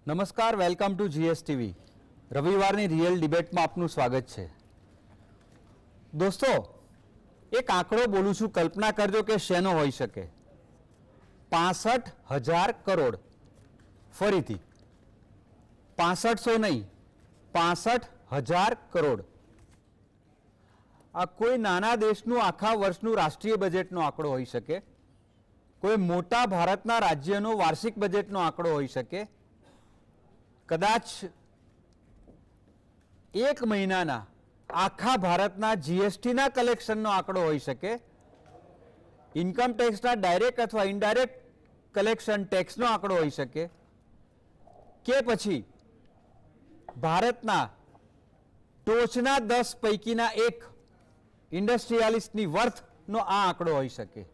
નમસ્કાર, welcome to GSTV. રવિવારની real ડિબેટમાં આપનું સ્વાગત છે. દોસ્તો, એક આંકડો બોલું છું, કલ્પના કરજો કે શેનો હોઈ શકે. 65,000 કરોડ. ફરીથી 6500 નહીં, 65,000 કરોડ. આ કોઈ નાના દેશનું આખા વર્ષનું રાષ્ટ્રીય બજેટનો આંકડો હોઈ શકે, કોઈ મોટા ભારતના રાજ્યનો વાર્ષિક બજેટનો આંકડો હોઈ શકે, કદાચ એક મહિનાના આખા ભારતના જીએસટીના કલેક્શનનો આંકડો હોઈ શકે, ઇન્કમ ટેક્સના ડાયરેક્ટ અથવા ઇનડાયરેક્ટ કલેક્શન ટેક્સનો આંકડો હોઈ શકે, કે પછી ભારતના ટોચના 10 પૈકીના એક ઇન્ડસ્ટ્રીયાલિસ્ટની વર્થનો આ આંકડો હોઈ શકે.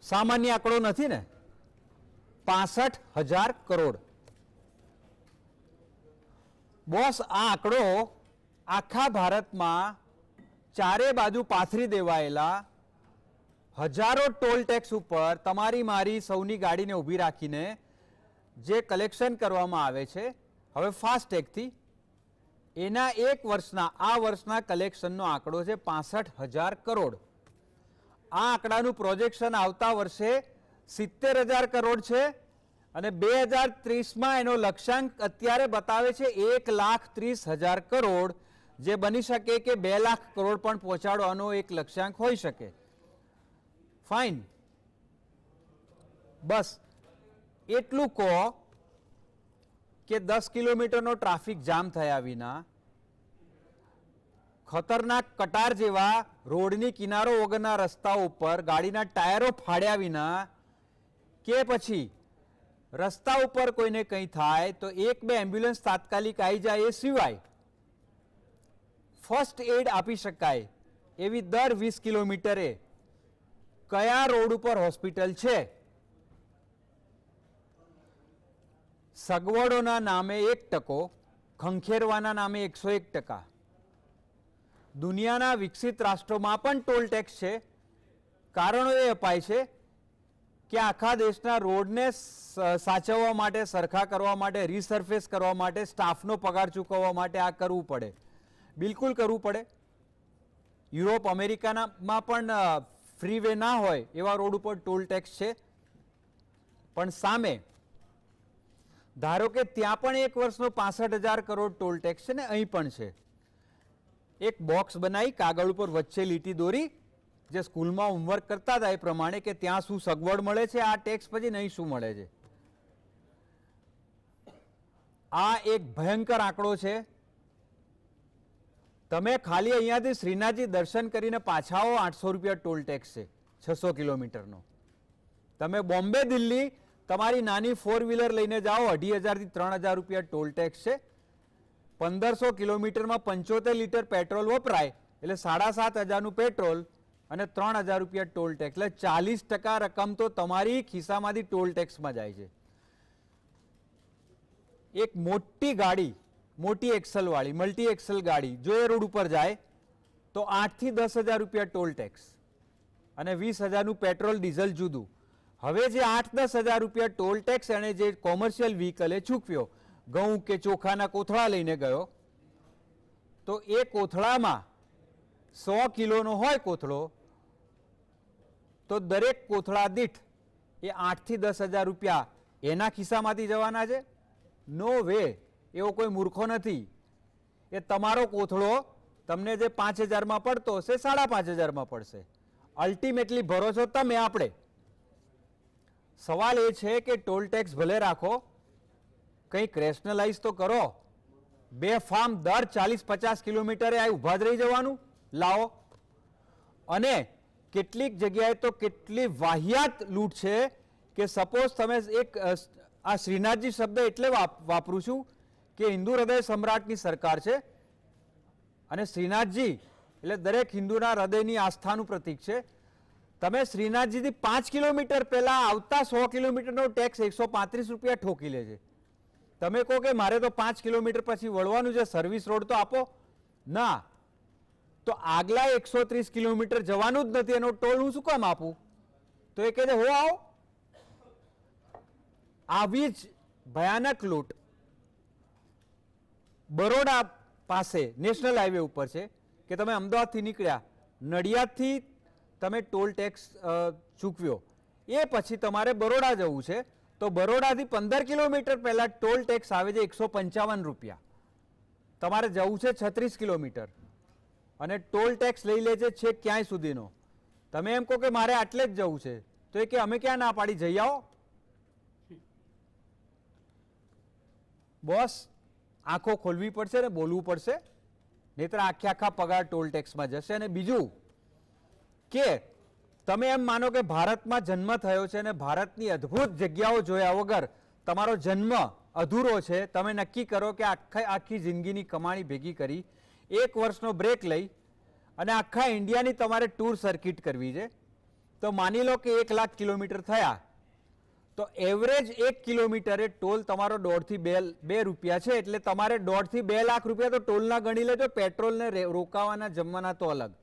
સામાન્ય આંકડો નથી ને. 65,000 કરોડ. બોસ, આ આંકડો આખા ભારતમાં ચારે બાજુ પાથરી દેવાયેલા હજારો ટોલ ટેક્સ ઉપર તમારી મારી સૌની ગાડીને ઊભી રાખીને જે કલેક્શન કરવામાં આવે છે હવે ફાસ્ટેગથી, એના એક વર્ષના આ વર્ષના કલેક્શનનો આંકડો છે 65,000 કરોડ. આ આંકડાનું પ્રોજેક્શન આવતા વર્ષે 70,000 કરોડ છે અને 2030માં એનો લક્ષ્યાંક અત્યારે બતાવે છે 1,30,000 કરોડ, જે બની શકે કે 2 લાખ કરોડ પણ પહોંચાડવાનો એક લક્ષ્યાંક હોઈ શકે. ફાઇન, બસ એટલું કહો કે 10 કિલોમીટરનો ટ્રાફિક જામ થયા વિના, ખતરનાક કટાર જેવા રોડની કિનારો વગરના રસ્તાઓ ઉપર ગાડીના ટાયરો ફાડ્યા વિના, કે પછી રસ્તા ઉપર કોઈને કંઈ થાય તો 1-2 એમ્બ્યુલન્સ તાત્કાલિક આવી જાય એ સિવાય ફર્સ્ટ એડ આપી શકાય એવી દર 20 કિલોમીટરે કયા રોડ ઉપર હોસ્પિટલ છે? સગવડોના નામે 1%, ખંખેરવાના નામે 101%. દુનિયાના વિકસિત રાષ્ટ્રોમાં પણ ટોલ ટેક્સ છે. કારણો એ અપાય છે કે આખા દેશના રોડને સાચવવા માટે, સરખા કરવા માટે, રીસર્ફેસ કરવા માટે, સ્ટાફનો પગાર ચૂકવવા માટે આ કરવું પડે. બિલકુલ કરવું પડે. યુરોપ, અમેરિકામાં પણ ફ્રી વે ના હોય એવા રોડ ઉપર ટોલ ટેક્સ છે. પણ સામે ધારો કે ત્યાં પણ એક વર્ષનો 65,000 કરોડ ટોલ ટેક્સ છે ને અહીં પણ છે. એક બોક્સ બનાવી કાગળ ઉપર વચ્ચે લીટી દોરી, જે સ્કૂલમાં હોમવર્ક કરતા હતા એ પ્રમાણે, કે ત્યાં શું સગવડ મળે છે આ ટેક્સ પછી, નહીં શું મળે છે. આ એક ભયંકર આંકડો છે. તમે ખાલી અહીંયાથી શ્રીનાથજી દર્શન કરીને પાછા આવો, 800 રૂપિયા ટોલ ટેક્સ છે 600 કિલોમીટરનો. તમે બોમ્બે દિલ્હી તમારી નાની 4 વ્હીલર લઈને જાઓ, 2,500 થી 3,000 રૂપિયા ટોલ ટેક્સ છે. 1500 કિલોમીટરમાં 75 લીટર પેટ્રોલ વપરાય એટલે 7,500નું પેટ્રોલ અને 3,000 રૂપિયા ટોલ ટેક્સ, એટલે 40% રકમ તો તમારી ખિસ્સામાંથી ટોલ ટેક્સમાં જાય છે. એક મોટી ગાડી, મોટી એક્સલવાળી મલ્ટી એક્સલ ગાડી જો એ રોડ ઉપર જાય તો 8,000 થી 10,000 રૂપિયા ટોલ ટેક્સ અને 20,000નું પેટ્રોલ ડીઝલ જુદું. હવે જે 8-10,000 રૂપિયા ટોલ ટેક્સ એણે જે કોમર્શિયલ વ્હીકલે ચૂકવ્યો, ઘઉં કે ચોખાના કોથળા લઈને ગયો, તો એ કોથળામાં 100 કિલોનો હોય કોથળો, તો દરેક કોથળા દીઠ એ 8,000 થી 10,000 રૂપિયા એના ખિસ્સામાંથી જવાના છે? નો વે. એવો કોઈ મૂર્ખો નથી. એ તમારો કોથળો તમને જે 5,000માં પડતો હશે 5,500માં પડશે. અલ્ટિમેટલી ભરો છો તમે, આપણે. સવાલ એ છે કે ટોલ ટેક્સ ભલે રાખો, કંઈક રેશનલાઇઝ તો કરો. બે ફાર્મ દર 40-50 કિલોમીટરે આ ઊભા જ રહી જવાનું લાવો. અને કેટલીક જગ્યાએ તો કેટલી વાહિયાત લૂંટ છે કે સપોઝ તમે એક આ શ્રીનાથજી શબ્દ એટલે વાપરું છું કે હિન્દુ હૃદય સમ્રાટની સરકાર છે અને શ્રીનાથજી એટલે દરેક હિન્દુના હૃદયની આસ્થાનું પ્રતીક છે. તમે શ્રીનાથજીથી 5 કિલોમીટર પહેલા આવતા 100 કિલોમીટરનો ટેક્સ 135 રૂપિયા ઠોકી લે છે. તમે કહો કે મારે તો 5 કિલોમીટર પછી વળવાનું છે, સર્વિસ રોડ તો આપો. ના, તો આગલા 130 કિલોમીટર જવાનું જ નથી, એનો ટોલ હું શું કામ આપું? તો એ કહે છે હો આવો. આવી જ ભયાનક લૂંટ બરોડા પાસે નેશનલ હાઈવે ઉપર છે કે તમે અમદાવાદથી નીકળ્યા, નડિયાદથી તમે ટોલ ટેક્સ ચૂકવ્યો, એ પછી તમારે બરોડા જવું છે તો બરોડાથી 15 કિલોમીટર પહેલાં ટોલ ટેક્સ આવે છે 155 રૂપિયા. તમારે જવું છે 36 કિલોમીટર અને ટોલ ટેક્સ લઈ લે છે છેક ક્યાંય સુધીનો. તમે એમ કહો કે મારે આટલે જ જવું છે તો એ કે અમે ક્યાં ના પાડી, જઈ આવો. બોસ, આંખો ખોલવી પડશે ને બોલવું પડશે, નહીતર આખા પગાર ટોલ ટેક્સમાં જશે. અને બીજું કે તમે એમ માનો કે ભારતમાં જન્મ થયો છે અને ભારતની અદ્ભુત જગ્યાઓ જોયા વગર તમારો જન્મ અધૂરો છે. તમે નક્કી કરો કે આખી જિંદગીની કમાણી ભેગી કરી 1 વર્ષનો બ્રેક લઈ અને આખા ઇન્ડિયાની તમારે ટૂર સર્કિટ કરવી છે. તો માની લો કે 1 લાખ કિલોમીટર થયા તો એવરેજ 1 કિલોમીટરે ટોલ તમારો 1.5 થી 2 રૂપિયા છે. એટલે તમારે 1.5 થી 2 લાખ રૂપિયા તો ટોલના ગણી લેજો, પેટ્રોલને રોકાવાના જમવાના તો અલગ.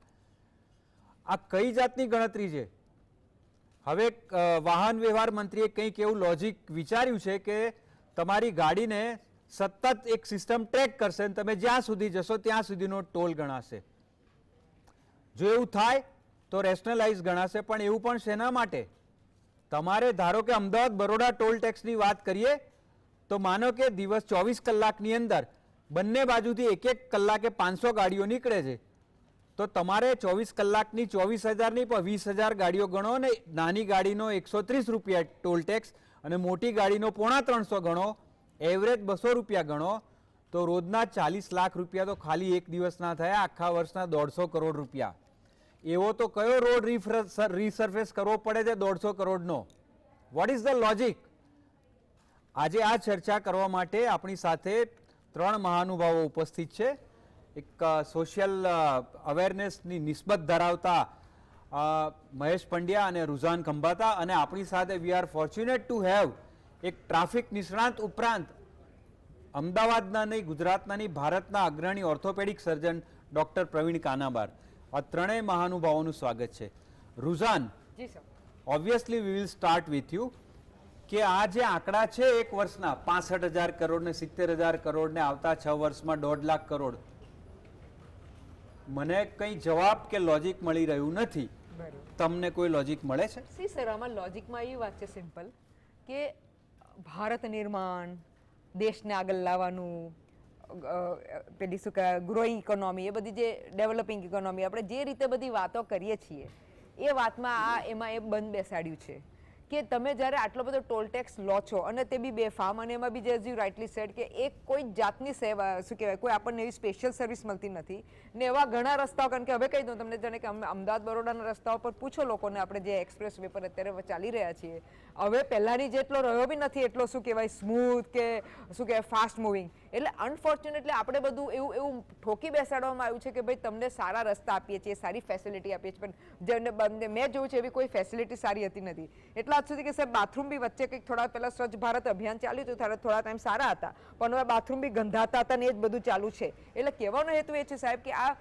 આ કઈ જાતની ગણતરી છે? હવે વાહન વ્યવહાર મંત્રીએ કંઈક એવું લોજિક વિચાર્યું છે કે તમારી ગાડીને સતત એક સિસ્ટમ ટ્રેક કરશે અને તમે જ્યાં સુધી જશો ત્યાં સુધીનો ટોલ ગણાશે. જો એવું થાય તો રેશનલાઇઝ ગણાશે. પણ એવું પણ શેના માટે? તમારે ધારો કે અમદાવાદ બરોડા ટોલ ટેક્સની વાત કરીએ તો માનો કે દિવસ 24 કલાકની અંદર બંને બાજુથી 1 કલાકે 500 ગાડીઓ નીકળે છે તો તમારે 24 કલાકની 24,000 નહીં પણ 20,000 ગાડીઓ ગણો ને નાની ગાડીનો 130 રૂપિયા ટોલ ટેક્સ અને મોટી ગાડીનો 350 ગણો, એવરેજ 200 રૂપિયા ગણો તો રોજના 40 લાખ રૂપિયા તો ખાલી એક દિવસના થયા, આખા વર્ષના 150 કરોડ રૂપિયા. એવો તો કયો રોડ રીસર્ફેસ કરવો પડે છે 150 કરોડનો? What is the logic? આજે આ ચર્ચા કરવા માટે આપણી સાથે 3 મહાનુભાવો ઉપસ્થિત છે. એક સોશિયલ અવેરનેસની નિસ્બત ધરાવતા મહેશ પંડ્યા અને રુઝાન ખંભાતા, અને આપણી સાથે we are fortunate to have એક ટ્રાફિક નિષ્ણાંત ઉપરાંત અમદાવાદના નહીં, ગુજરાતના નહીં, ભારતના અગ્રણી orthopedic surgeon doctor Pravin Kanabar. આ ત્રણેય મહાનુભાવોનું સ્વાગત છે. Ruzan, obviously we will start with you કે આ જે આંકડા છે એક વર્ષના 65,000 કરોડ ને 70,000 કરોડ ને આવતા 6 વર્ષમાં 1.5 લાખ કરોડ, મને કંઈ જવાબ કે લોજિક મળી રહ્યું નથી. તમને કોઈ લોજિક મળે છે? સી સર, આમાં લોજિકમાં એવી વાત છે સિમ્પલ કે ભારત નિર્માણ, દેશને આગળ લાવવાનું, પેલી શું કહેવાય ગ્રોઈંગ ઇકોનોમી, એ બધી જે ડેવલપિંગ ઇકોનોમી આપણે જે રીતે બધી વાતો કરીએ છીએ એ વાતમાં એમાં એ બંધ બેસાડ્યું છે કે તમે જ્યારે આટલો બધો ટોલ ટેક્સ લો છો અને તે બી બેફામ, અને એમાં બી જે એઝ યુ રાઇટલી સેડ કે એક કોઈ જાતની સેવા શું કહેવાય કોઈ આપણને એવી સ્પેશિયલ સર્વિસ મળતી નથી ને એવા ઘણા રસ્તાઓ, કારણ કે હવે કહી દઉં તમને, જાણે કે અમદાવાદ બરોડાના રસ્તાઓ પર પૂછો લોકોને, આપણે જે એક્સપ્રેસ વે પર અત્યારે ચાલી રહ્યા છીએ હવે પહેલાંની જેટલો રહ્યો બી નથી એટલો શું કહેવાય સ્મૂથ કે શું કહેવાય ફાસ્ટ મૂવિંગ. એટલે અનફોર્ચ્યુનેટલી આપણે બધું એવું ઠોકી બેસાડવામાં આવ્યું છે કે ભાઈ તમને સારા રસ્તા આપીએ છીએ, સારી ફેસિલિટી આપીએ છીએ, પણ મેં જોયું છે એવી કોઈ ફેસિલિટી સારી હતી નથી. એટલા હદ સુધી કે સાહેબ બાથરૂમ બી વચ્ચે કંઈક થોડા પહેલાં સ્વચ્છ ભારત અભિયાન ચાલ્યું હતું ત્યારે થોડા ટાઈમ સારા હતા, પણ હવે બાથરૂમ બી ગંધાતા હતા ને એ જ બધું ચાલુ છે. એટલે કહેવાનો હેતુ એ છે સાહેબ કે આ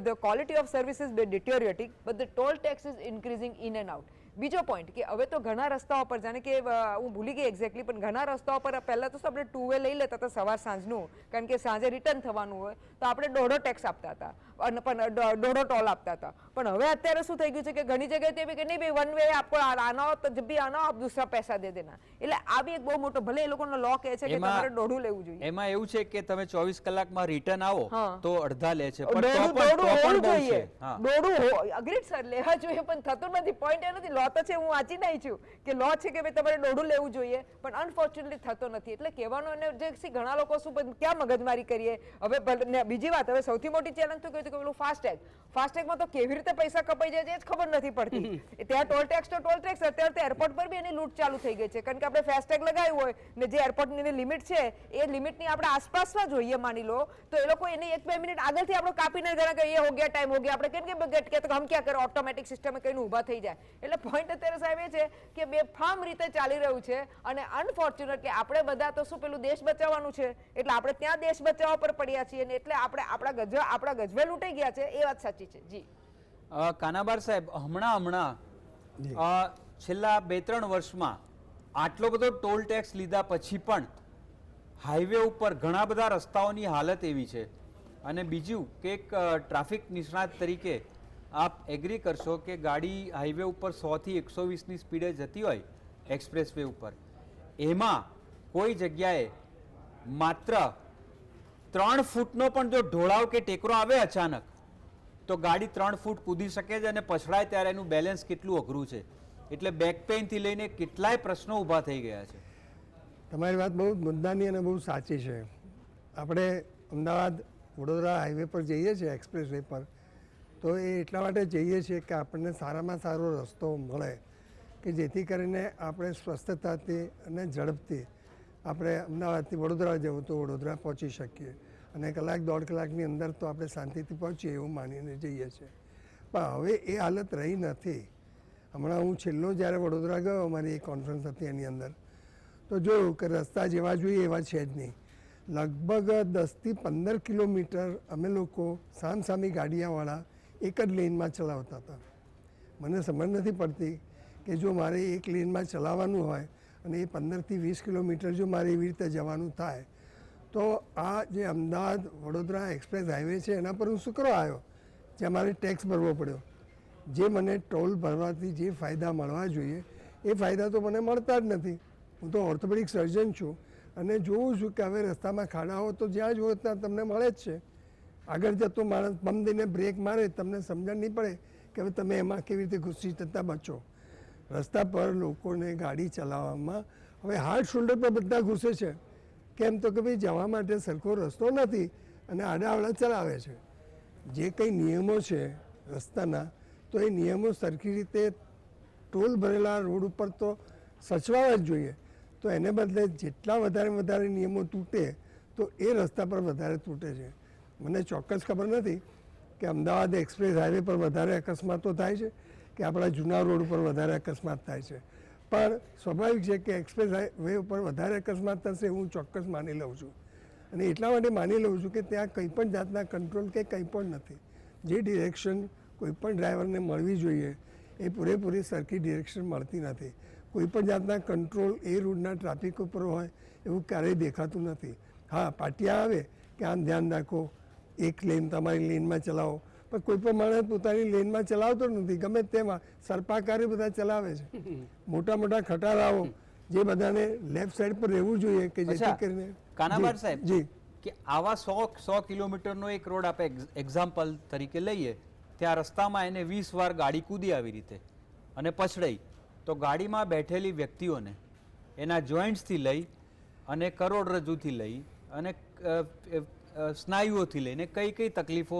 the quality of service is deteriorating but the toll tax is increasing in and out. બીજો પોઈન્ટ કે હવે તો ઘણા રસ્તાઓ પર, જાણે કે હું ભૂલી ગઈ એક્ઝેક્ટલી, પણ ઘણા રસ્તાઓ પર પહેલાં તો આપણે 2 વે લઈ લેતા હતા સવાર સાંજનું, કારણ કે સાંજે રિટર્ન થવાનું હોય તો આપણે 1.5 ટેક્સ આપતા હતા અને પણ 1.5 ટોલ આપતા હતા. પણ હવે અત્યારે શું થઈ ગયું છે કે ઘણી જગ્યાએ તે બી કે નહીં ભાઈ 1 વે આપકો આના હો તો જબ ભી આના આપ દૂસરા પૈસા દે દેના. એટલે આ બી એક બહુ મોટો, ભલે એ લોકોનો લો કહે છે કે તમારે 1.5 લેવું જોઈએ. એમાં એવું છે કે તમે 24 કલાકમાં રિટર્ન આવો તો અડધા લે છે, પણ 1.5 જોઈએ, 1.5 અગ્રીડ સર લેવા જોઈએ, પણ થતું નથી. પોઈન્ટ એ નથી, લો તો છે, હું વાંચી નહીં છું કે લો છે કે ભાઈ તમારે 1.5 લેવું જોઈએ, પણ અનફોર્ચ્યુનેટલી થતો નથી. એટલે કહેવાનો એને જે ઘણા લોકો શું ક્યાં મગજમારી કરીએ. હવે બીજી વાત, હવે સૌથી મોટી ચેલેન્જ તો કહ્યું કે પેલું ફાસ્ટેગમાં તો કેવી રીતે પૈસા કપાઈ જાય છે એ જ ખબર નથી પડતી. ત્યાં ટોલ ટેક્સ તો ટોલ ટેક્સ, અત્યારે તો એરપોર્ટ પર બી એની લૂંટ ચાલુ થઈ ગઈ છે, કારણ કે આપણે ફાસ્ટેગ લગાવ્યું હોય ને જે એરપોર્ટની લિમિટ છે એ લિમિટની આપણે આસપાસમાં જોઈએ માની લો તો એ લોકો એને 1-2 મિનિટ આગળથી આપણો કાપીને ગણા કે એ હો ગયા ટાઈમ હો ગયા, આપણે કેમ કે હમ ક્યાં કરે ઓટોમેટિક સિસ્ટમે કહીને ઊભા થઈ જાય. એટલે પોઈન્ટ અત્યારે સાહેબ એ છે કે બેફામ રીતે ચાલી રહ્યું છે અને અનફોર્ચ્યુનેટલી આપણે બધા તો શું પેલું દેશ બચાવવાનું છે એટલે આપણે ત્યાં દેશ બચાવવા પર પડ્યા છીએ ને એટલે આપણે આપણા ગજવે લૂંટાઈ ગયા છે. એ વાત સાચી છે. જી કાનાબાર સાહેબ, હમણાં છેલ્લા 2-3 વર્ષમાં આટલો બધો ટોલ ટેક્સ લીધા પછી પણ હાઈવે ઉપર ઘણા બધા રસ્તાઓની હાલત એવી છે. અને બીજું કે એક ટ્રાફિક નિષ્ણાત તરીકે આપ એગ્રી કરશો કે ગાડી હાઈવે ઉપર 100થી 120ની સ્પીડે જતી હોય એક્સપ્રેસ વે ઉપર, એમાં કોઈ જગ્યાએ માત્ર 3 ફૂટનો પણ જો ઢોળાવ કે ટેકરો આવે અચાનક તો ગાડી 3 ફૂટ કૂદી શકે છે અને પછડાય ત્યારે એનું બેલેન્સ કેટલું અઘરું છે. એટલે બેક પેઇનથી લઈને કેટલાય પ્રશ્નો ઊભા થઈ ગયા છે. તમારી વાત બહુ મુદ્દાની અને બહુ સાચી છે. આપણે અમદાવાદ વડોદરા હાઈવે પર જઈએ છીએ એક્સપ્રેસ વે પર, તો એ એટલા માટે જઈએ છીએ કે આપણને સારામાં સારો રસ્તો મળે કે જેથી કરીને આપણે સ્વસ્થતાથી અને ઝડપથી આપણે અમદાવાદથી વડોદરા જવું તો વડોદરા પહોંચી શકીએ અને કલાક 1.5 કલાકની અંદર તો આપણે શાંતિથી પહોંચીએ એવું માનીને જઈએ છીએ. પણ હવે એ હાલત રહી નથી. હમણાં હું છેલ્લો જ્યારે વડોદરા ગયો, અમારી એક કોન્ફરન્સ હતી એની અંદર, તો જોયું કે રસ્તા જેવા જોઈએ એવા છે જ નહીં. લગભગ 10થી 15 કિલોમીટર અમે લોકો સામસામી ગાડીયાવાળા એક જ લેનમાં ચલાવતા હતા. મને સમજ નથી પડતી કે જો મારે એક લેનમાં ચલાવવાનું હોય અને એ 15થી 20 કિલોમીટર જો મારે એવી રીતે જવાનું થાય તો આ જે અમદાવાદ વડોદરા એક્સપ્રેસ હાઈવે છે એના પર હું શું કરવા આવ્યો, જ્યાં મારે ટેક્સ ભરવો પડ્યો. જે મને ટોલ ભરવાથી જે ફાયદા મળવા જોઈએ એ ફાયદા તો મને મળતા જ નથી. હું તો ઓર્થોપેડિક સર્જન છું અને જોઉં છું કે હવે રસ્તામાં ખાડાઓ તો જ્યાં જુઓ ત્યાં તમને મળે જ છે. આગળ જતો માણસ બમ દઈને બ્રેક મારે, તમને સમજણ નહીં પડે કે હવે તમે એમાં કેવી રીતે ઘૂસી જતા બચો. રસ્તા પર લોકોને ગાડી ચલાવવામાં હવે હાર્ડ શોલ્ડર પર બધા ઘૂસે છે. કેમ તો કે ભાઈ જવા માટે સરખો રસ્તો નથી અને આડાઅવળા ચલાવે છે. જે કંઈ નિયમો છે રસ્તાના, તો એ નિયમો સરખી રીતે ટોલ ભરેલા રોડ ઉપર તો સચવાવા જ જોઈએ. તો એને બદલે જેટલા વધારે નિયમો તૂટે તો એ રસ્તા પર વધારે તૂટે છે. મને ચોક્કસ ખબર નથી કે અમદાવાદ એક્સપ્રેસ હાઈવે પર વધારે અકસ્માતો થાય છે કે આપણા જૂના રોડ ઉપર વધારે અકસ્માત થાય છે. પણ સ્વાભાવિક છે કે એક્સપ્રેસ હાઈવે ઉપર વધારે અકસ્માત થશે હું ચોક્કસ માની લઉં છું. અને એટલા માટે માની લઉં છું કે ત્યાં કંઈ પણ જાતના કંટ્રોલ કે કંઈ પણ નથી. જે ડિરેક્શન કોઈ પણ ડ્રાઈવરને મળવી જોઈએ એ પૂરેપૂરી સરખી ડિરેક્શન મળતી નથી. કોઈ પણ જાતના કંટ્રોલ એ રૂટના ટ્રાફિક ઉપર હોય એવું ક્યારેય દેખાતું નથી. હા, પાટિયા આવે કે આમ ધ્યાન રાખો, એક લેન તમારી લેનમાં ચલાવો, પણ કોઈ પણ માણસ પોતાની લેનમાં ચલાવતો નથી. ગમે તેમાં સરપાકારી બધા ચલાવે છે. મોટા મોટા ખટારાઓ જે બધાને લેફ્ટ સાઈડ પર રહેવું જોઈએ કે જેથી કરીને. કાનાબાર સાહેબ, જી, કે આવા 100 કિલોમીટરનો એક રોડ આપણે એક્ઝામ્પલ તરીકે લઈએ, ત્યાં રસ્તામાં એને 20 વાર ગાડી કૂદી આવી રીતે અને પછડાઈ, તો ગાડીમાં બેઠેલી વ્યક્તિઓને એના જોઈન્ટ્સથી લઈ અને કરોડરજ્જુથી લઈ અને સ્નાયુઓથી લઈને કઈ કઈ તકલીફો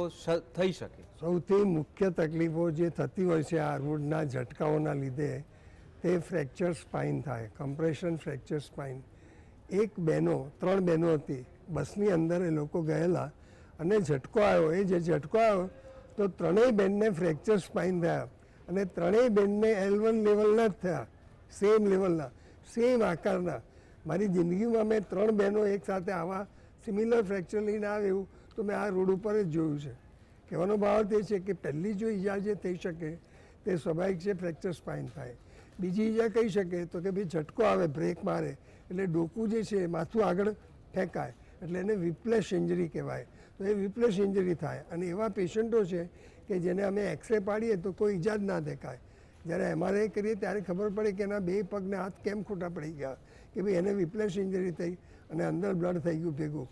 થઈ શકે? સૌથી મુખ્ય તકલીફો જે થતી હોય છે આ રોડના ઝટકાઓના લીધે તે ફ્રેક્ચર સ્પાઇન થાય, કમ્પ્રેશન ફ્રેક્ચર સ્પાઇન. એક બહેનો, 3 બહેનો હતી, બસની અંદર એ લોકો ગયેલા અને ઝટકો આવ્યો. એ જે ઝટકો આવ્યો તો 3ય બેનને ફ્રેક્ચર સ્પાઇન થયા અને 3ય બેનને L1 લેવલના જ થયા, સેમ લેવલના, સેમ આકારના. મારી જિંદગીમાં મેં 3 બહેનો એક સાથે આવા સિમિલર ફ્રેક્ચર લઈને આવે એવું તો મેં આ રોડ ઉપર જ જોયું છે. કહેવાનો ભાવ તે છે કે પહેલી જો ઈજા જે થઈ શકે તે સ્વાભાવિક છે ફ્રેક્ચર સ્પાઇન થાય. બીજી ઈજા કહી શકે તો કે ભાઈ ઝટકો આવે, બ્રેક મારે એટલે ડોકું જે છે માથું આગળ ફેંકાય એટલે એને વિપ્લેશ ઇન્જરી કહેવાય. તો એ વિપ્લેશ ઇન્જરી થાય અને એવા પેશન્ટો છે કે જેને અમે એક્સરે પાડીએ તો કોઈ ઈજા જ ના દેખાય. જ્યારે MRI કરીએ ત્યારે ખબર પડે કે એના 2 પગને હાથ કેમ ખોટા પડી ગયા, કે ભાઈ એને વિપ્લેશ ઇન્જરી થઈ અને અંદર બ્લડ થઈ ગયું ભેગું.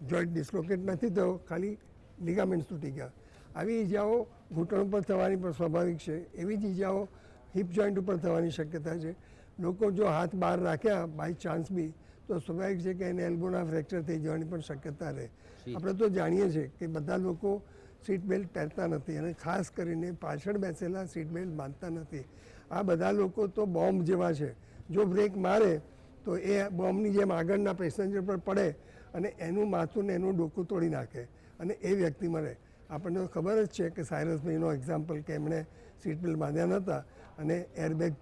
જોઈન્ટ ડિસ્લોકેટ નથી થયો, ખાલી લિગામેન્ટ્સ તૂટી ગયા. આવી ઈજાઓ ઘૂંટણ ઉપર થવાની પણ સ્વાભાવિક છે. એવી જ ઈજાઓ હિપ જોઈન્ટ ઉપર થવાની શક્યતા છે. લોકો જો હાથ બહાર રાખ્યા બાય ચાન્સ બી તો સ્વાભાવિક છે કે એને એલ્બોના ફ્રેક્ચર થઈ જવાની પણ શક્યતા રહે. આપણે તો જાણીએ છીએ કે બધા લોકો સીટ બેલ્ટ પહેરતા નથી અને ખાસ કરીને પાછળ બેસેલા સીટ બેલ્ટ બાંધતા નથી. આ બધા લોકો તો બોમ્બ જેવા છે. જો બ્રેક મારે તો એ બોમ્બની જેમ આગળના પેસેન્જર પર પડે અને એનું માથું ને એનું ડોકું તોડી નાખે અને એ વ્યક્તિ મરે. આપણને ખબર જ છે કે સાયરસભાઈનો એક્ઝામ્પલ કે એમણે સીટ બેલ્ટ બાંધ્યા નહોતા અને એરબેગ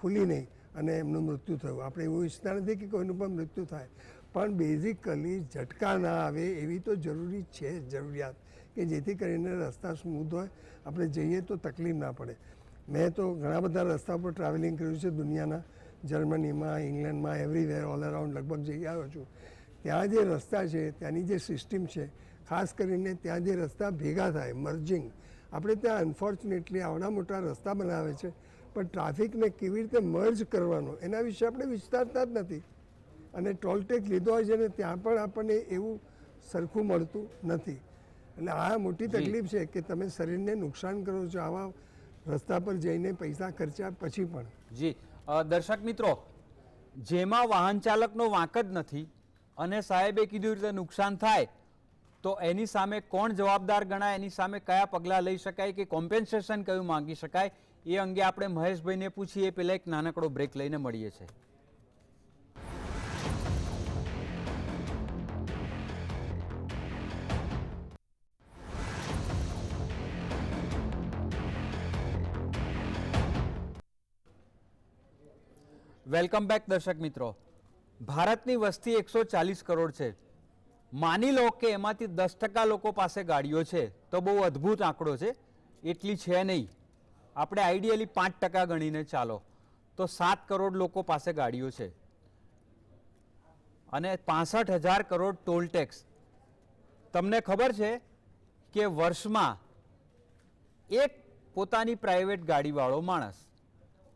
ખુલી નહીં અને એમનું મૃત્યુ થયું. આપણે એવું ઈચ્છતા નથી કે કોઈનું પણ મૃત્યુ થાય, પણ બેઝિકલી ઝટકા ના આવે એવી તો જરૂરી છે જરૂરિયાત કે જેથી કરીને રસ્તા સ્મૂથ હોય, આપણે જઈએ તો તકલીફ ના પડે. મેં તો ઘણા બધા રસ્તા પર ટ્રાવેલિંગ કર્યું છે દુનિયાના, જર્મનીમાં, ઇંગ્લેન્ડમાં, એવરીવેર ઓલ અરાઉન્ડ લગભગ જઈ આવ્યો છું. ત્યાં જે રસ્તા છે, ત્યાંની જે સિસ્ટમ છે, ખાસ કરીને ત્યાં જે રસ્તા ભેગા થાય, મર્જિંગ, આપણે ત્યાં અનફોર્ચ્યુનેટલી આવડા મોટા રસ્તા બનાવે છે, પણ ટ્રાફિકને કેવી રીતે મર્જ કરવાનો એના વિશે આપણે વિચારતા જ નથી. અને ટોલ ટેક્સ લીધો હોય છે ને ત્યાં પણ આપણને એવું સરખું મળતું નથી. એટલે આ મોટી તકલીફ છે કે તમે શરીરને નુકસાન કરો છો આવા રસ્તા પર જઈને પૈસા ખર્ચ્યા પછી પણ. જી દર્શક મિત્રો, જેમાં વાહન ચાલકનો વાંક જ નથી અને સાહેબે કીધું રીતે નુકસાન થાય તો એની સામે કોણ જવાબદાર ગણાય, એની સામે કયા પગલાં લઈ શકાય કે કોમ્પેન્સેશન કયું માંગી શકાય, એ અંગે આપણે મહેશભાઈને પૂછીએ. પહેલાં એક નાનકડો બ્રેક લઈને મળીએ છીએ. વેલકમ બેક દર્શક મિત્રો. ભારતની વસ્તી 140 કરોડ છે. માની લો કે એમાંથી 10% લોકો પાસે ગાડીઓ છે તો બહુ અદ્ભુત આંકડો છે. એટલી છે નહીં. આપણે આઈડિયલી 5% ગણીને ચાલો તો 7 કરોડ લોકો પાસે ગાડીઓ છે અને 65,000 કરોડ ટોલ ટેક્સ. તમને ખબર છે કે વર્ષમાં એક પોતાની પ્રાઇવેટ ગાડીવાળો માણસ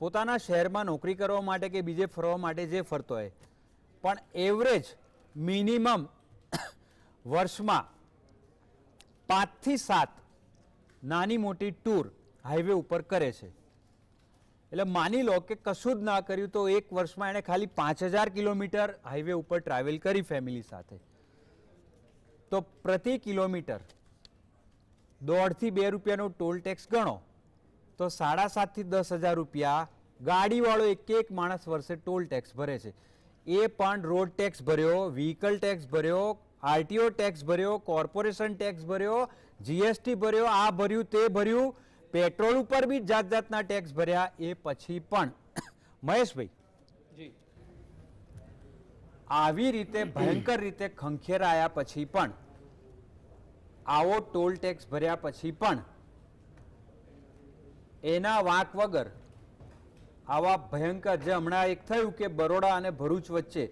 પોતાના શહેરમાં નોકરી કરવા માટે કે બીજે ફરવા માટે જે ફરતો હોય, પણ એવરેજ મિનિમમ વર્ષમાં 5 થી 7 નાની મોટી ટૂર હાઈવે ઉપર કરે છે. એટલે માની લો કે કશું જ ના કર્યું તો એક વર્ષમાં એણે ખાલી 5,000 કિલોમીટર હાઈવે ઉપર ટ્રાવેલ કરી ફેમિલી સાથે, તો પ્રતિ કિલોમીટર 1.5 થી 2 રૂપિયાનો ટોલ ટેક્સ ગણો તો 7.5 થી 10,000 રૂપિયા ગાડીવાળો એક માણસ વર્ષે ટોલ ટેક્સ ભરે છે. એ પણ રોડ ટેક્સ ભર્યો, વ્હીકલ ટેક્સ ભર્યો, આરટીઓ ટેક્સ ભર્યો, કોર્પોરેશન ટેક્સ ભર્યો, જીએસટી ભર્યો, આ ભર્યું તે ભર્યું, પેટ્રોલ ઉપર બી જાત જાતના ટેક્સ ભર્યા. એ પછી પણ મહેશભાઈ આવી રીતે ભયંકર રીતે ખંખેરાયા પછી પણ, આવો ટોલ ટેક્સ ભર્યા પછી પણ એના વાંક વગર આવા ભયંકર, જે હમણાં એક થયું કે બરોડા અને ભરૂચ વચ્ચે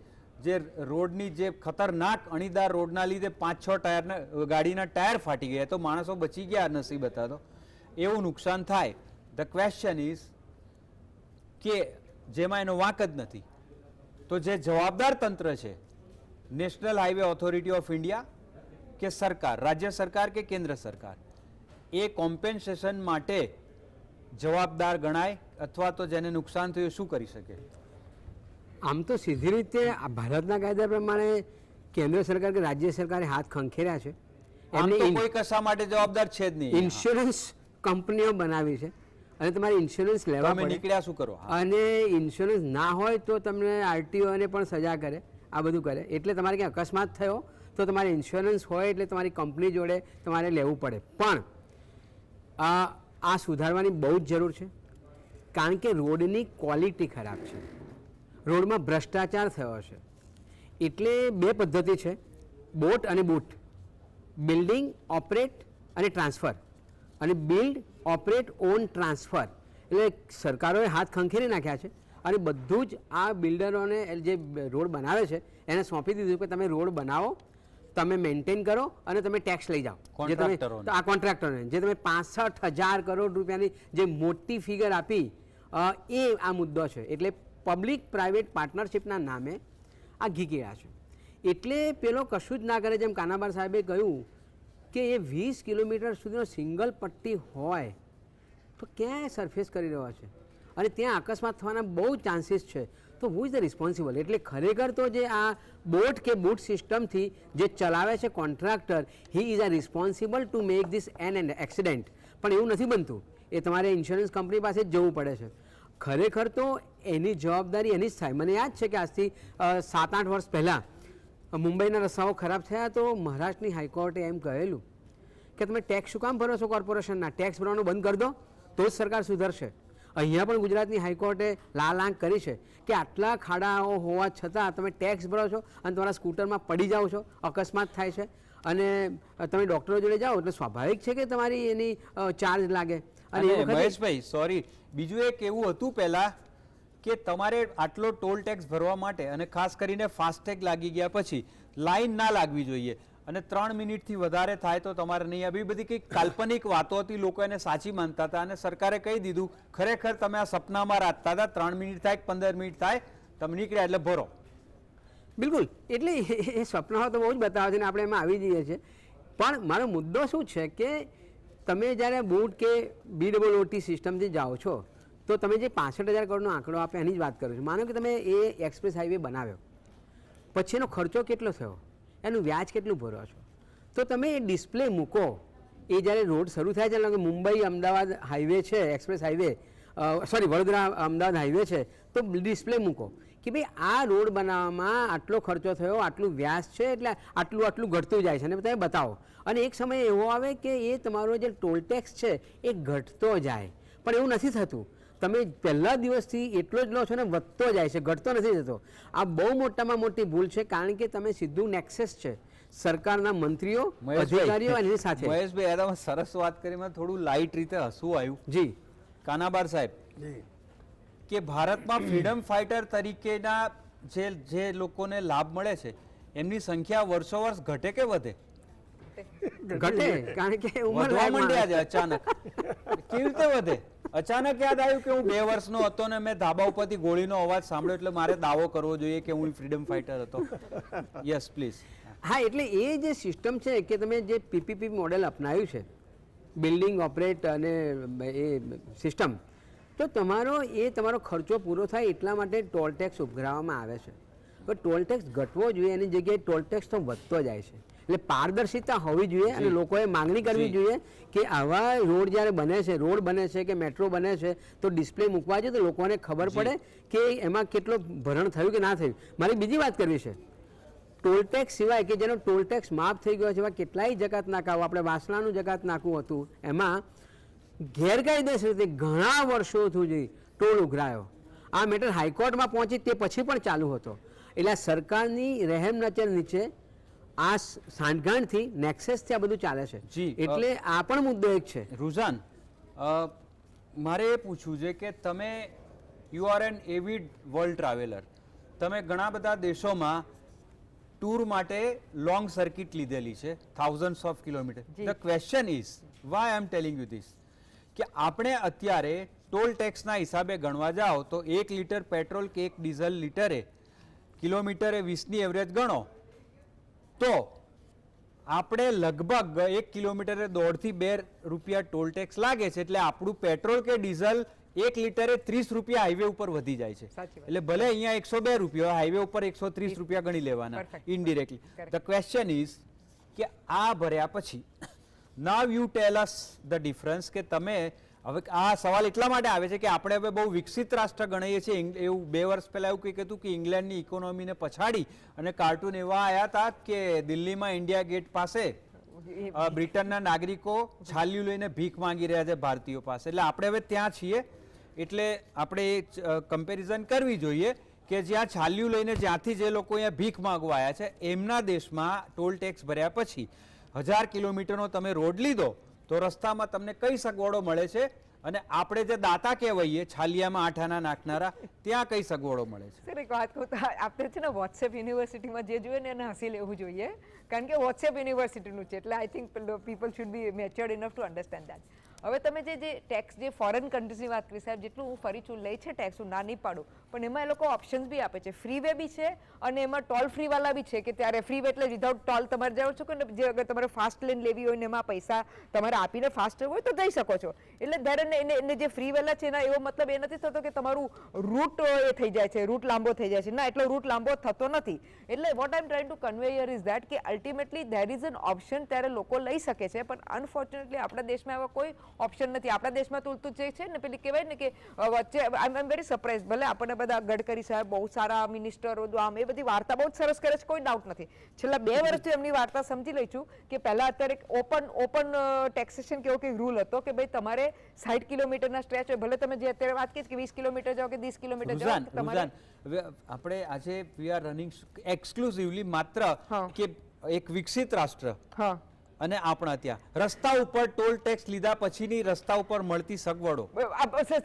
જે રોડની જે ખતરનાક અણીદાર રોડના લીધે 5-6 ટાયરના ગાડીના ટાયર ફાટી ગયા તો માણસો બચી ગયા નસીબ હતા તો, એવું નુકસાન થાય. ધ ક્વેશ્ચન ઇઝ કે જેમાં એનો વાંક જ નથી તો જે જવાબદાર તંત્ર છે, national highway authority of India કે સરકાર, રાજ્ય સરકાર કે કેન્દ્ર સરકાર, એ કોમ્પેન્સેશન માટે જવાબદાર ગણાય અથવા તો જેને નુકસાન થયું શું કરી શકે? આમ તો સીધી રીતે ભારતના કાયદા પ્રમાણે કેન્દ્ર સરકાર કે રાજ્ય સરકારે હાથ ખંખેર્યા છે. આમ તો કોઈ કશા માટે જવાબદાર છે જ નહીં. ઇન્સ્યોરન્સ કંપનીઓ બનાવી છે અને તમારે ઇન્સ્યોરન્સ લેવા તમે પડે. નીકળ્યા શું કરો? અને ઇન્સ્યોરન્સ ના હોય તો તમને આરટીઓને પણ સજા કરે, આ બધું કરે. એટલે તમારે ક્યાં અકસ્માત થયો તો તમારે ઇન્સ્યોરન્સ હોય એટલે તમારી કંપની જોડે તમારે લેવું પડે. પણ આ સુધારવાની બહુ જ જરૂર છે, કારણ કે રોડની ક્વોલિટી ખરાબ છે, રોડમાં ભ્રષ્ટાચાર થયો છે. એટલે 2 પદ્ધતિ છે, બોટ અને બૂટ, બિલ્ડિંગ, ઓપરેટ અને ટ્રાન્સફર. અને બિલ્ડ, ઓપરેટ, ઓન, ટ્રાન્સફર. એટલે સરકારોએ હાથ ખંખેરી નાખ્યા છે અને બધું જ આ બિલ્ડરોને જે રોડ બનાવે છે એને સોંપી દીધું કે તમે રોડ બનાવો, તમે મેન્ટેન કરો અને તમે ટેક્સ લઈ જાઓ. આ કોન્ટ્રાક્ટરોને જે તમે 65,000 કરોડ રૂપિયાની જે મોટી ફિગર આપી, એ આ મુદ્દો છે. એટલે પબ્લિક પ્રાઇવેટ પાર્ટનરશિપના નામે આ ઘીકીયા છે. એટલે પેલો કશું જ ના કરે. જેમ કાનાબાર સાહેબે કહ્યું કે એ 20 કિલોમીટર સુધીનો સિંગલ પટ્ટી હોય તો ક્યાંય સરફેસ કરી રહ્યો છે અને ત્યાં અકસ્માત થવાના બહુ ચાન્સીસ છે. તો હુ ઇઝ ધ રિસ્પોન્સિબલ? એટલે ખરેખર તો જે આ બોટ કે બૂટ સિસ્ટમથી જે ચલાવે છે contractor, he is a responsible to make this an accident. પણ એવું નથી બનતું. એ તમારે ઇન્સ્યોરન્સ કંપની પાસે જ જવું પડે છે. ખરેખર તો એની જવાબદારી એની જ થાય. મને યાદ છે કે આજથી 7-8 વર્ષ પહેલાં મુંબઈના રસ્તાઓ ખરાબ થયા તો મહારાષ્ટ્રની હાઈકોર્ટે એમ કહેલું કે તમે ટેક્સ શું કામ ભરો છો? કોર્પોરેશનના ટેક્સ ભરવાનું બંધ કરી દો તો જ સરકાર સુધરશે. અહીંયા પણ ગુજરાતની હાઈકોર્ટે લાલ આંખ કરી છે કે આટલા ખાડાઓ હોવા છતાં તમે ટેક્સ ભરો છો અને તમારા સ્કૂટરમાં પડી જાઓ છો, અકસ્માત થાય છે અને તમે ડૉક્ટરો જોડે જાઓ એટલે સ્વાભાવિક છે કે તમારી એની ચાર્જ લાગે. અને મહેશભાઈ સોરી, બીજું એક એવું હતું પહેલા કે તમારે આટલો ટોલ ટેક્સ ભરવા માટે અને ખાસ કરીને ફાસ્ટેગ લાગી ગયા પછી લાઈન ના લાગવી જોઈએ અને 3 મિનિટથી વધારે થાય તો તમારે નહીં. આવી બધી કંઈક કાલ્પનિક વાતો હતી, લોકો એને સાચી માનતા હતા અને સરકારે કહી દીધું ખરેખર તમે આ સપનામાં રાતતા હતા, 3 મિનિટ થાય 15 મિનિટ થાય તમે નીકળ્યા એટલે ભરો. બિલકુલ, એટલે એ સપનાઓ તો બહુ જ બતાવે છે ને આપણે એમાં આવી જઈએ છીએ. પણ મારો મુદ્દો શું છે કે તમે જ્યારે બૂટ કે BOOT સિસ્ટમથી જાઓ છો તો તમે જે 65,000 કરોડનો આંકડો આપે એની જ વાત કરો છો. માનો કે તમે એ એક્સપ્રેસ હાઈવે બનાવ્યો પછી એનો ખર્ચો કેટલો થયો, એનું વ્યાજ કેટલું ભરો છો, તો તમે એ ડિસ્પ્લે મૂકો. એ જ્યારે રોડ શરૂ થાય છે, એટલે કે મુંબઈ અમદાવાદ હાઈવે છે, express highway, sorry Vadodara Ahmedabad highway છે, તો ડિસ્પ્લે મૂકો કે ભાઈ આ રોડ બનાવવામાં આટલો ખર્ચો થયો, આટલું વ્યાજ છે, એટલે આટલું આટલું ઘટતું જાય છે અને તમે બતાવો. અને એક સમય એવો આવે કે એ તમારો જે ટોલ ટેક્સ છે એ ઘટતો જાય, પણ એવું નથી થતું. તમે પહેલા દિવસથી એટલો જ લો છો ને વધતો જાય છે, ઘટતો નથી થતો. આ બહુ મોટામાં મોટી ભૂલ છે, કારણ કે તમે સીધું નેક્સસ છે સરકારના મંત્રીઓ અધિકારીઓ એની સાથે. મહેશભાઈ તમે સરસ વાત કરી, મને થોડું લાઇટ રીતે હસવું આવ્યું. જી કાનાબાર સાહેબ, જી કે ભારતમાં ફ્રીડમ ફાઇટર તરીકેના જે લોકોને લાભ મળે છે એમની સંખ્યા વર્ષો વર્ષ ઘટે કે વધે? ઘટે, કારણ કે ઉંમર વધવા માંડ્યા છે અચાનક. કેવી રીતે વધે? અચાનક યાદ આવ્યું કે હું 2 વર્ષનો હતો ને મેં ધાબા ઉપરથી ગોળીનો અવાજ સાંભળ્યો એટલે મારે દાવો કરવો જોઈએ કે હું ફ્રીડમ ફાઇટર હતો. Yes please. હા, એટલે એ જે સિસ્ટમ છે કે તમે જે PPP મોડેલ અપનાવ્યું છે, બિલ્ડિંગ ઓપરેટ અને એ સિસ્ટમ, તો તમારો ખર્ચો પૂરો થાય એટલા માટે ટોલ ટેક્સ ઉઘરાવવામાં આવે છે. પણ ટોલ ટેક્સ ઘટવો જોઈએ, એની જગ્યાએ ટોલ ટેક્સ તો વધતો જાય છે. એટલે પારદર્શિતા હોવી જોઈએ અને લોકોએ માંગણી કરવી જોઈએ કે આવા રોડ જ્યારે બને છે, રોડ બને છે કે મેટ્રો બને છે, તો ડિસ્પ્લે મૂકવા જોઈએ તો લોકોને ખબર પડે કે એમાં કેટલો ભરણ થયું કે ના થયું. મારી બીજી વાત કરવી છે, ટોલ ટેક્સ સિવાય કે જેનો ટોલ ટેક્સ માફ થઈ ગયો છે એવા કેટલાય જકાત નાકાઓ, આપણે વાસણાનું જકાત નાકું હતું, એમાં ગેરકાયદેસર રીતે ઘણા વર્ષો સુધી ટોલ ઉઘરાયો. આ મેટર હાઈકોર્ટમાં પહોંચી તે પછી પણ ચાલુ હતો. એટલે સરકારની રહેમ નજર નીચે આ સાંઠગાંઠથી નેક્સસથી આ બધું ચાલે છે. એટલે આ પણ મુદ્દો એક છે. રુઝાન, મારે એ પૂછવું છે કે તમે you are an avid world traveller, તમે ઘણા બધા દેશોમાં ટૂર માટે લોંગ સર્કિટ લીધેલી છે, thousands of kilometre. The question is why I M telling you this, કે આપણે અત્યારે ટોલ ટેક્સના હિસાબે ગણવા જાઓ તો 1 લીટર પેટ્રોલ કે 1 ડીઝલ લીટરે કિલોમીટરે 20ની એવરેજ ગણો તો આપણે લગભગ 1 કિલોમીટરે 1.5 થી 2 રૂપિયા ટોલ ટેક્સ લાગે છે. એટલે આપણું પેટ્રોલ કે ડીઝલ 1 લીટરે 30 રૂપિયા હાઈવે ઉપર વધી જાય છે. એટલે ભલે અહીંયા 102 રૂપિયા, હાઈવે ઉપર 130 રૂપિયા ગણી લેવાના ઇનડિરેક્ટલી. ધ ક્વેશ્ચન ઇઝ કે આ ભર્યા પછી now you tell us the difference, કે તમે હવે આ સવાલ એટલા માટે આવે છે કે આપણે હવે બહુ વિકસિત રાષ્ટ્ર ગણીએ છીએ. એવું 2 વર્ષ પહેલા એવું કંઈક હતું કે ઇંગ્લેન્ડની ઇકોનોમીને પછાડી અને કાર્ટૂન એવા આવ્યા હતા કે દિલ્હીમાં ઇન્ડિયા ગેટ પાસે બ્રિટનના નાગરિકો છાલિયું લઈને ભીખ માંગી રહ્યા છે ભારતીયો પાસે. એટલે આપણે હવે ત્યાં છીએ. એટલે આપણે એ કમ્પેરિઝન કરવી જોઈએ કે જ્યાં છાલિયું લઈને જ્યાંથી જે લોકો અહીંયા ભીખ માંગવા આવ્યા છે એમના દેશમાં ટોલ ટેક્સ ભર્યા પછી 1000 કિલોમીટરનો તમે રોડ લીધો તો રસ્તામાં તમને કઈ સગવડો મળે છે, અને આપણે જે દાતા કહેવાઈએ છાલિયામાં આઠાના નાખનારા, ત્યાં કઈ સગવડો મળે છે? સર એક વાત કહું તો આપણે છે ને વોટ્સએપ યુનિવર્સિટીમાં જે જોઈએ ને એને હસી લેવું જોઈએ, કારણ કે વોટ્સએપ યુનિવર્સિટીનું છે. એટલે I think people should be matured enough to understand that. હવે તમે જે ટેક્સ જે ફોરેન કન્ટ્રીઝની વાત કરી સાહેબ, જેટલું હું ફરી છું લઈ છે ટેક્સ, હું ના નહીં પાડું, પણ એમાં એ લોકો ઓપ્શન્સ બી આપે છે. ફ્રી વે બી છે અને એમાં ટોલ ફ્રી વાળા બી છે, કે ત્યારે ફ્રી વે એટલે વિધાઉટ ટોલ તમારે જાઓ છો કે જે અગર તમારે ફાસ્ટ લેન લેવી હોય ને એમાં પૈસા તમારે આપીને ફાસ્ટ હોય તો જઈ શકો છો. એટલે ત્યારે એને જે ફ્રી વેલા છે એના એવો મતલબ એ નથી થતો કે તમારું રૂટ એ થઈ જાય છે, રૂટ લાંબો થઈ જાય છે. ના, એટલો રૂટ લાંબો થતો નથી. એટલે what I am trying to convey here is that કે ultimately there is an option, ત્યારે લોકો લઈ શકે છે, પણ અનફોર્ચ્યુનેટલી આપણા દેશમાં એવા કોઈ ઓપ્શન નથી. આપણા દેશમાં તો ઉલટું જે છે ને પેલી કહેવાય ને કે વચ્ચે આઈ એમ વેરી સરપ્રાઇઝ, ભલે આપણને બધા ગડકરી સાહેબ બહુ સારા મિનિસ્ટરો, આમ એ બધી વાર્તા બહુ સરસ કરે છે, કોઈ ડાઉટ નથી. છેલ્લા 2 વર્ષથી એમની વાર્તા સમજી લઈ છું કે પહેલા અત્યારે ઓપન ટેક્સેશન કેવો કે રૂલ હતો કે ભાઈ તમારે 60 કિલોમીટરના સ્ટ્રેચ હોય, ભલે તમે જે અત્યારે વાત કરી કે 20 કિલોમીટર જાઓ કે 30 કિલોમીટર જાઓ, તમારે આપણે આજે વી આર રનિંગ એક્સક્લુઝિવલી માત્ર કે એક વિકસિત રાષ્ટ્ર અને આપણા ત્યાં રસ્તા ઉપર ટોલ ટેક્સ લીધા પછીની રસ્તા ઉપર મળતી સગવડો.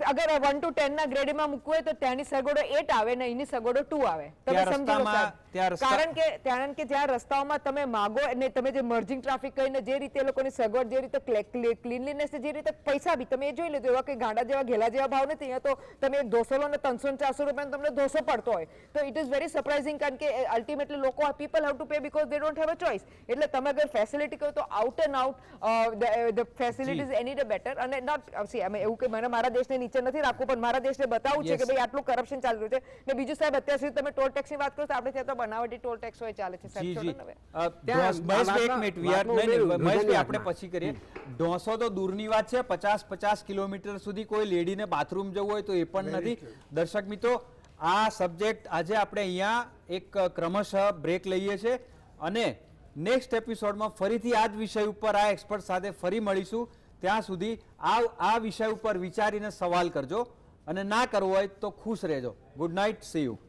અગર 1 to 10 ના ગ્રેડમાં મૂકવું હોય તો ત્યાંની સગવડો 8 આવે ને અહીંની સગવડો 2 આવે. તમે ત્યાં સમજી લો રસ્તામાં- સાહેબ. ત્યાં રસ્તા- કારણ કે જ્યાં રસ્તાઓમાં તમે માગો અને તમે જે મર્જિંગ ટ્રાફિક કહીને જે રીતે એ લોકોની સગવડ, જે રીતે ક્લીનલીનેસ, જે રીતે પૈસા બી તમે એ જોઈ લેજો, એવા કંઈ ગાંડા જેવા ઘેલા જેવા ભાવ નથી. અહીંયા તો તમે ઢોસો લો ને 300 ને 400 રૂપિયાનો તમને ઢોસો પડતો હોય. તો ઇટ ઇઝ વેરી સરપ્રાઇઝિંગ, કારણ કે અલ્ટિમેટલી લોકો people have to pay because they don't have a choice. એટલે તમે અગર ફેસિલિટી કહો તો out and out the facilities any day better. અને not see અમે એવું કે મને મારા દેશને નીચે નથી રાખવું, પણ મારા દેશને બતાવવું છે Yes. કે ભાઈ આટલું કરપ્શન ચાલી રહ્યું છે. ને બીજું સાહેબ, અત્યાર સુધી તમે ટોલ ટેક્સની વાત કરો તો આપણે ત્યાં તો બનાવટી ટોલ ટેક્સ હોય ચાલે છે જી સાહેબ. જી છોડો ને હવે. ત્યાં મહેશભાઈ એક વાતમાં- મિનિટ we are- વાતમાં નહીં, નહીં, ઉમેરું, મહેશભાઈ દૂધની આપણે વાતમાં. પછી કરીએ. 200 તો દૂરની વાત છે, 50 કિલોમીટર સુધી કોઈ લેડીને બાથરૂમ જવું હોય તો એ પણ નથી. દર્શક મિત્રો, આ સબ્જેક્ટ આજે આપણે અહીંયા એક ક્રમશઃ બ્રેક લઈએ છીએ અને નેક્સ્ટ એપિસોડમાં ફરીથી આ જ વિષય ઉપર આ એક્સપર્ટ સાથે ફરી મળીશું. ત્યાં સુધી આ વિષય ઉપર વિચારીને સવાલ કરજો અને ના કરવો હોય તો ખુશ રહેજો. Good night, C you.